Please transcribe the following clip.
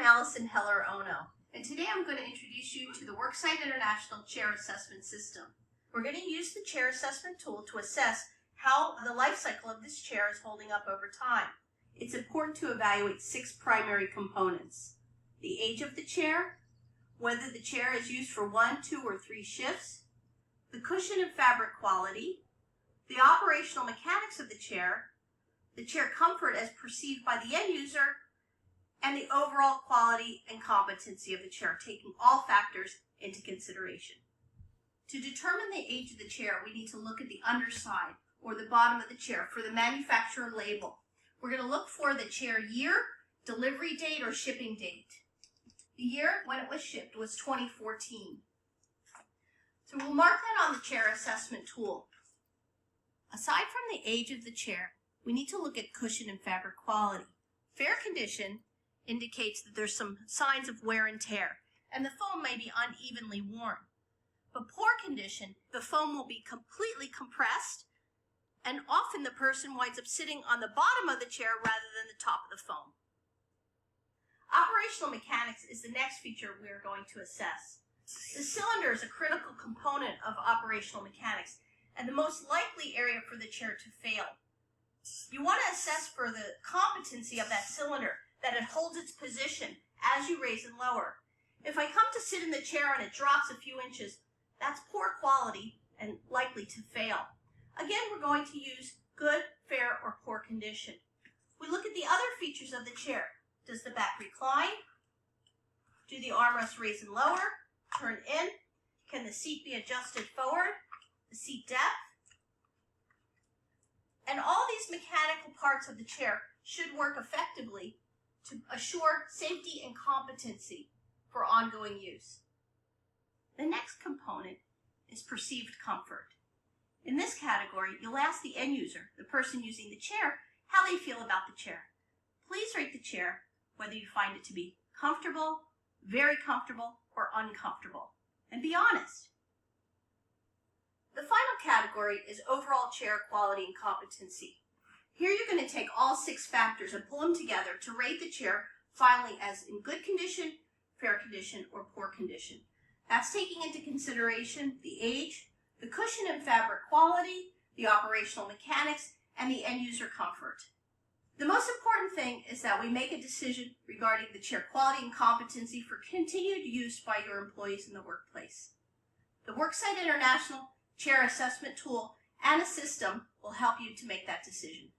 Allison Heller-Ono, and today I'm going to introduce you to the Worksite International Chair Assessment System. We're going to use the chair assessment tool to assess how the life cycle of this chair is holding up over time. It's important to evaluate 6 primary components: the age of the chair, whether the chair is used for 1, 2, or 3 shifts, the cushion and fabric quality, the operational mechanics of the chair comfort as perceived by the end user, and the overall quality and competency of the chair, taking all factors into consideration. To determine the age of the chair, we need to look at the underside, or the bottom of the chair, for the manufacturer label. We're going to look for the chair year, delivery date, or shipping date. The year when it was shipped was 2014. So we'll mark that on the chair assessment tool. Aside from the age of the chair, we need to look at cushion and fabric quality. Fair condition indicates that there's some signs of wear and tear, and the foam may be unevenly worn. But poor condition, the foam will be completely compressed, and often the person winds up sitting on the bottom of the chair rather than the top of the foam. Operational mechanics is the next feature we are going to assess. The cylinder is a critical component of operational mechanics and the most likely area for the chair to fail. You want to assess for the competency of that cylinder, that it holds its position as you raise and lower. If I come to sit in the chair and it drops a few inches, that's poor quality and likely to fail. Again, we're going to use good, fair, or poor condition. We look at the other features of the chair. Does the back recline? Do the armrests raise and lower? Turn in? Can the seat be adjusted forward? The seat depth? And all these mechanical parts of the chair should work effectively to assure safety and competency for ongoing use. The next component is perceived comfort. In this category, you'll ask the end user, the person using the chair, how they feel about the chair. Please rate the chair whether you find it to be comfortable, very comfortable, or uncomfortable, and be honest. The final category is overall chair quality and competency. Here you're going to take all 6 factors and pull them together to rate the chair finally as in good condition, fair condition, or poor condition. That's taking into consideration the age, the cushion and fabric quality, the operational mechanics, and the end user comfort. The most important thing is that we make a decision regarding the chair quality and competency for continued use by your employees in the workplace. The Worksite International Chair Assessment Tool and a system will help you to make that decision.